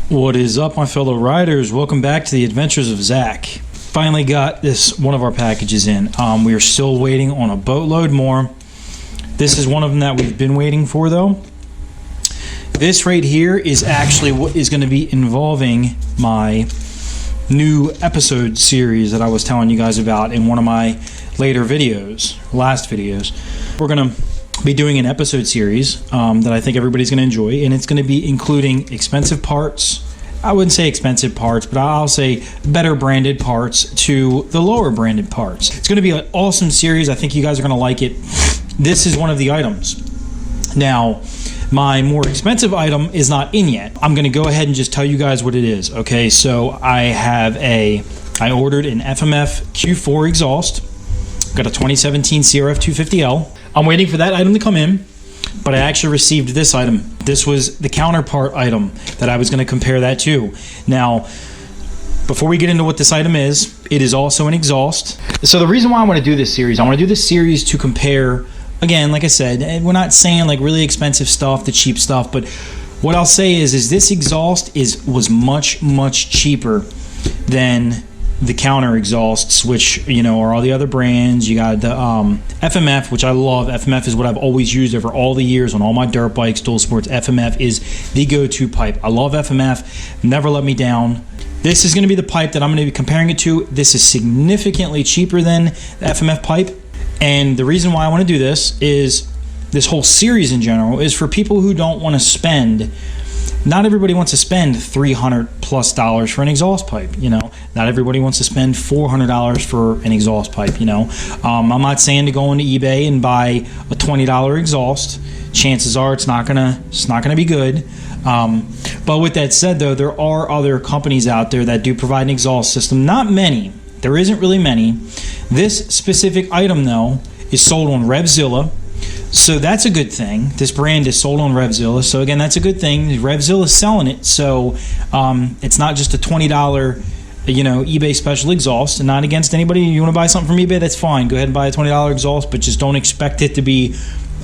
What is up, my fellow riders? Welcome back to the adventures of Zach. Finally got one of our packages in. We are still waiting on a boatload more. This is one of them that we've been waiting for, though. This right here is actually what is going to be involving my new episode series that I was telling you guys about in one of my later videos, last videos. We're going to be doing an episode series that I think everybody's going to enjoy, and it's going to be including expensive parts. I wouldn't say expensive parts, but I'll say better branded parts to the lower branded parts. It's going to be an awesome series. I think you guys are going to like it. This is one of the items. Now, my more expensive item is not in yet. I'm going to go ahead and just tell you guys what it is. Okay, so I ordered an FMF Q4 exhaust. Got a 2017 CRF250L. I'm waiting for that item to come in, but I actually received this item. This was the counterpart item that I was going to compare that to. Now, before we get into what this item is, it is also an exhaust. So the reason why I want to do this series, I want to do this series to compare, again, like I said, we're not saying like really expensive stuff, the cheap stuff, but what I'll say is this exhaust was much cheaper than the counter exhausts, which, you know, are all the other brands. You got the FMF, which I love. FMF is what I've always used over all the years on all my dirt bikes, Dualsports. FMF is the go-to pipe. I love FMF. Never let me down. This is going to be the pipe that I'm going to be comparing it to. This is significantly cheaper than the FMF pipe. And the reason why I want to do this is, this whole series in general, is for people who don't want to spend. Not everybody wants to spend $300+ for an exhaust pipe, you know. Not everybody wants to spend $400 for an exhaust pipe, you know. I'm not saying to go into eBay and buy a $20 exhaust. Chances are it's not gonna be good. But with that said, though, there are other companies out there that do provide an exhaust system. Not many. There isn't really many. This specific item, though, is sold on Revzilla. So that's a good thing. This brand is sold on Revzilla. So again, that's a good thing. Revzilla is selling it. So it's not just a $20, you know, eBay special exhaust. And not against anybody. You want to buy something from eBay, that's fine. Go ahead and buy a $20 exhaust, but just don't expect it to be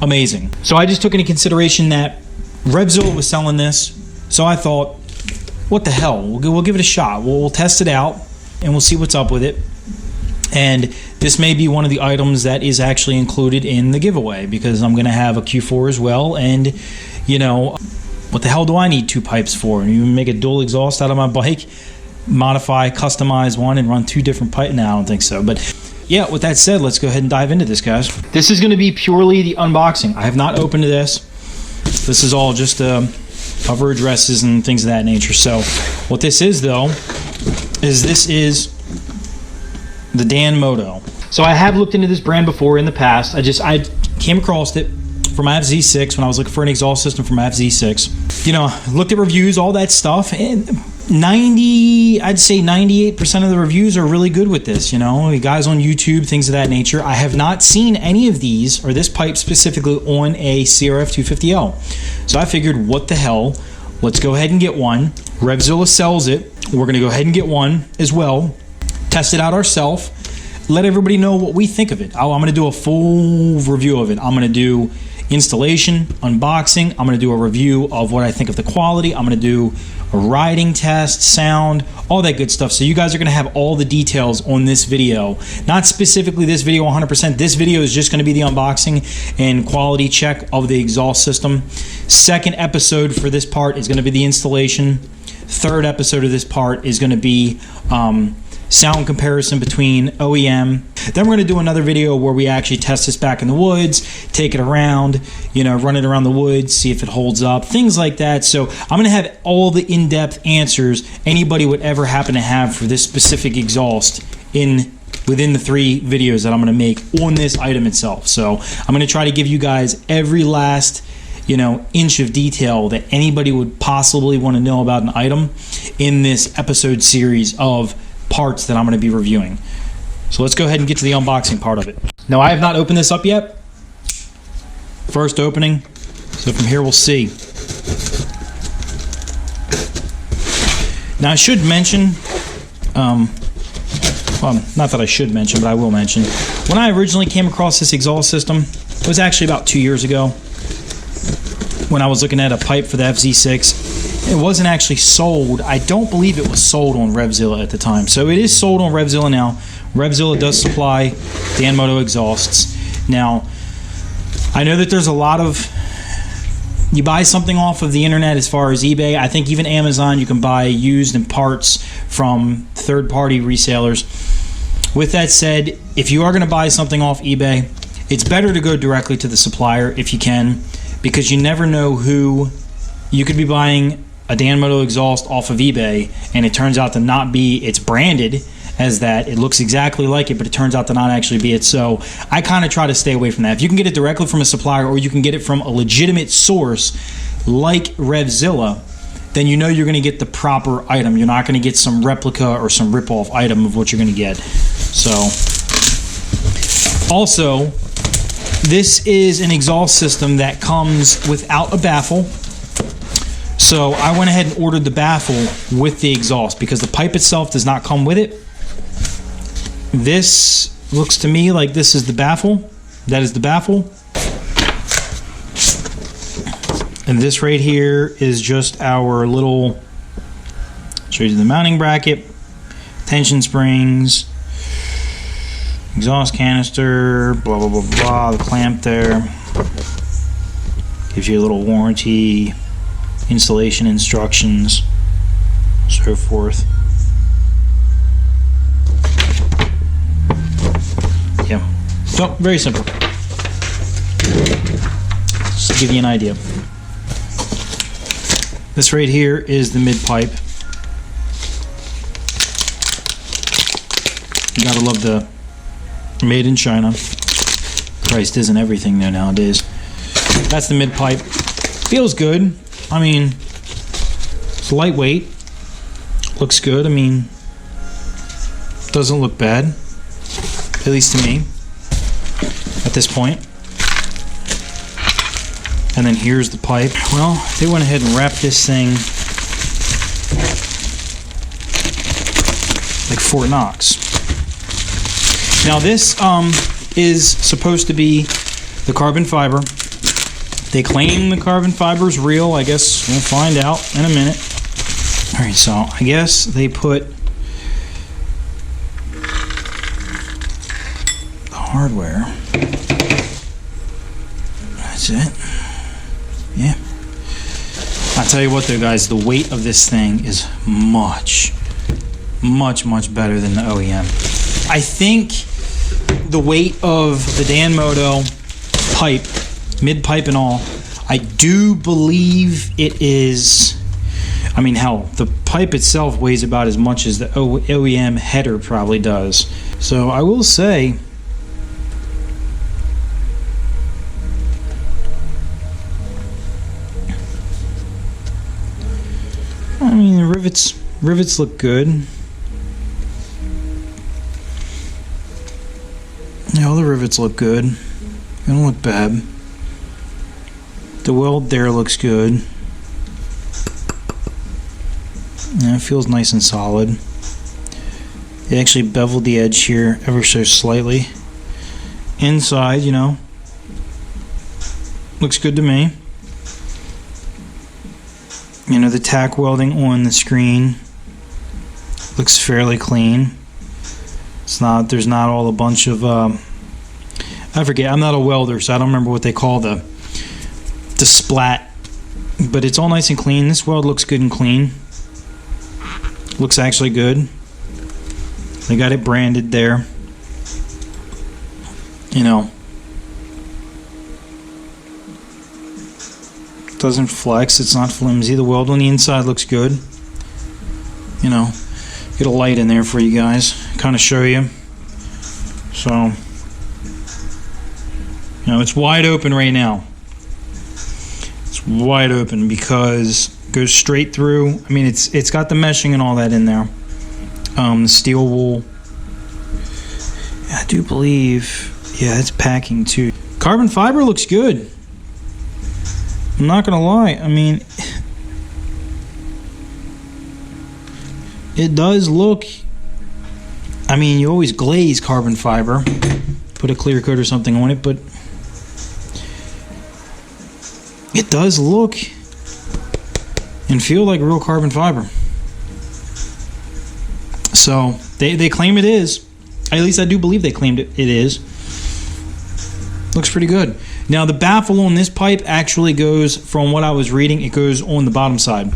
amazing. So I just took into consideration that Revzilla was selling this. So I thought, what the hell? We'll give it a shot. We'll test it out and we'll see what's up with it. And this may be one of the items that is actually included in the giveaway, because I'm going to have a Q4 as well. And, you know, what the hell do I need two pipes for? You make a dual exhaust out of my bike, modify, customize one, and run two different pipes? No, I don't think so. But yeah, with that said, let's go ahead and dive into this, guys. This is going to be purely the unboxing. I have not opened this. This is all just cover addresses and things of that nature. So what this is, though, is this is the Danmoto. So I have looked into this brand before in the past. I came across it for my FZ6 when I was looking for an exhaust system for my FZ6. You know, looked at reviews, all that stuff, and I'd say 98% of the reviews are really good with this. You know, guys on YouTube, things of that nature. I have not seen any of these, or this pipe specifically, on a CRF250L. So I figured, what the hell? Let's go ahead and get one. Revzilla sells it. We're going to go ahead and get one as well. Test it out ourselves. Let everybody know what we think of it. I'm going to do a full review of it. I'm going to do installation, unboxing. I'm going to do a review of what I think of the quality. I'm going to do a riding test, sound, all that good stuff. So you guys are going to have all the details on this video. Not specifically this video 100%. This video is just going to be the unboxing and quality check of the exhaust system. Second episode for this part is going to be the installation. Third episode of this part is going to be sound comparison between OEM. Then we're going to do another video where we actually test this back in the woods, take it around, you know, run it around the woods, see if it holds up, things like that. So I'm going to have all the in-depth answers anybody would ever happen to have for this specific exhaust within the 3 videos that I'm going to make on this item itself. So I'm going to try to give you guys every last, you know, inch of detail that anybody would possibly want to know about an item in this episode series of parts that I'm going to be reviewing. So let's go ahead and get to the unboxing part of it. Now, I have not opened this up yet. First opening. So from here we'll see. Now I should mention, well, not that I should mention, but I will mention, when I originally came across this exhaust system, it was actually about 2 years ago when I was looking at a pipe for the FZ6. It wasn't actually sold. I don't believe it was sold on Revzilla at the time. So it is sold on Revzilla now. Revzilla does supply Danmoto exhausts. Now, I know that there's a lot of... You buy something off of the internet as far as eBay. I think even Amazon, you can buy used and parts from third-party resellers. With that said, if you are going to buy something off eBay, it's better to go directly to the supplier if you can, because you never know who... You could be buying a Danmoto exhaust off of eBay, and it turns out to not be... It's branded as that. It looks exactly like it, but it turns out to not actually be it. So I kind of try to stay away from that. If you can get it directly from a supplier, or you can get it from a legitimate source like Revzilla, then you know you're going to get the proper item. You're not going to get some replica or some rip-off item of what you're going to get. So, also, this is an exhaust system that comes without a baffle. So I went ahead and ordered the baffle with the exhaust because the pipe itself does not come with it. This looks to me like this is the baffle. That is the baffle. And this right here is just our little, show you the mounting bracket, tension springs, exhaust canister, blah, blah, blah, blah, the clamp there. Gives you a little warranty, installation instructions, so forth. Yeah, so very simple. Just to give you an idea. This right here is the mid pipe. You gotta love the made in China. Christ, isn't everything there nowadays. That's the mid pipe. Feels good. I mean, it's lightweight. Looks good. I mean, doesn't look bad. At least to me. At this point. And then here's the pipe. Well, they went ahead and wrapped this thing like Fort Knox. Now this is supposed to be the carbon fiber. They claim the carbon fiber is real. I guess we'll find out in a minute. All right, so I guess they put the hardware. That's it. Yeah. I'll tell you what though, guys, the weight of this thing is much, much, much better than the OEM. I think the weight of the Danmoto pipe, mid pipe and all, I do believe it is, I mean, hell, the pipe itself weighs about as much as the OEM header probably does. So I will say, I mean, the rivets look good. Yeah, all the rivets look good. They don't look bad. The weld there looks good. Yeah, it feels nice and solid. They actually beveled the edge here ever so slightly. Inside, you know, looks good to me. You know, the tack welding on the screen looks fairly clean. It's not, there's not all a bunch of, I forget, I'm not a welder, so I don't remember what they call the splat, but it's all nice and clean. This weld looks good and clean. Looks actually good. They got it branded there. You know, doesn't flex, it's not flimsy. The weld on the inside looks good. You know, get a light in there for you guys, kind of show you. So, you know, it's wide open right now. It's wide open because it goes straight through. I mean, it's got the meshing and all that in there. The steel wool. I do believe, yeah, it's packing too. Carbon fiber looks good. I'm not gonna lie. I mean, it does look, I mean, you always glaze carbon fiber, put a clear coat or something on it, but it does look, you and feel like real carbon fiber. So they claim it is. At least I do believe they claimed it is. Looks pretty good. Now the baffle on this pipe actually goes, from what I was reading, it goes on the bottom side.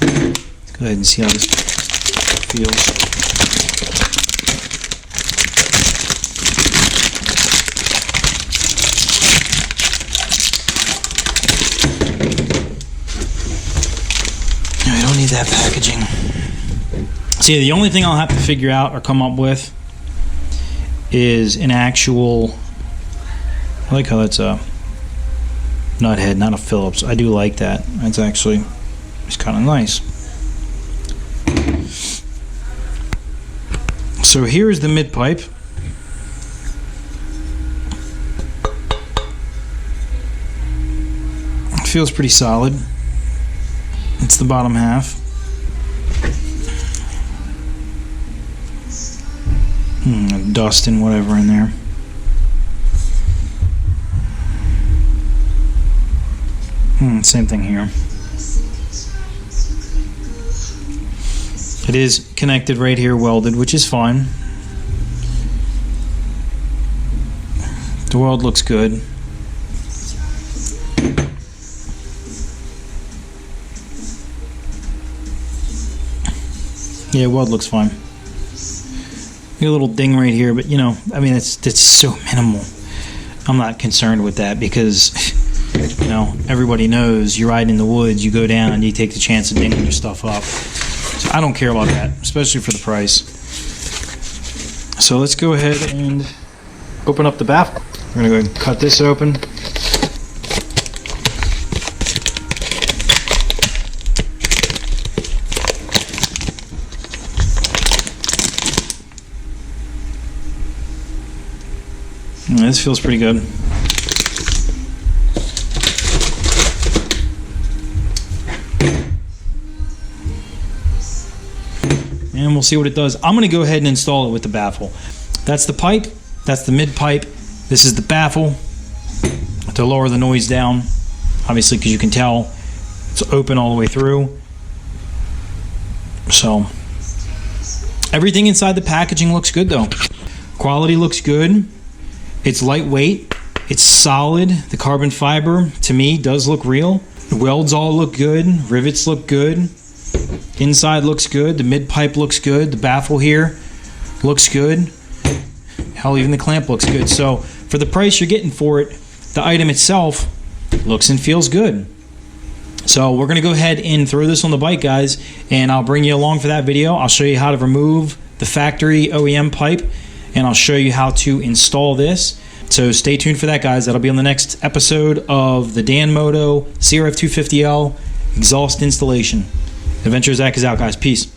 Let's go ahead and see how this feels. I don't need that packaging. See, the only thing I'll have to figure out or come up with is an actual, I like how that's a nut head, not a Phillips. I do like that. That's actually, it's kind of nice. So here's the mid pipe. It feels pretty solid. It's the bottom half. Dust and whatever in there. Same thing here. It is connected right here, welded, which is fine. The weld looks good. Yeah, weld looks fine. Got a little ding right here, but you know, I mean, it's so minimal. I'm not concerned with that because, you know, everybody knows you ride in the woods, you go down, and you take the chance of dinging your stuff up. So I don't care about that, especially for the price. So let's go ahead and open up the baffle. We're gonna go ahead and cut this open. This feels pretty good. And we'll see what it does. I'm going to go ahead and install it with the baffle. That's the pipe. That's the mid pipe. This is the baffle to lower the noise down. Obviously, because you can tell it's open all the way through. So everything inside the packaging looks good though. Quality looks good. It's lightweight, it's solid. The carbon fiber, to me, does look real. The welds all look good, rivets look good. Inside looks good, the mid pipe looks good, the baffle here looks good. Hell, even the clamp looks good. So for the price you're getting for it, the item itself looks and feels good. So we're gonna go ahead and throw this on the bike, guys, and I'll bring you along for that video. I'll show you how to remove the factory OEM pipe, and I'll show you how to install this. So stay tuned for that, guys. That'll be on the next episode of the Danmoto CRF250L exhaust installation. Adventure Zach is out, guys. Peace.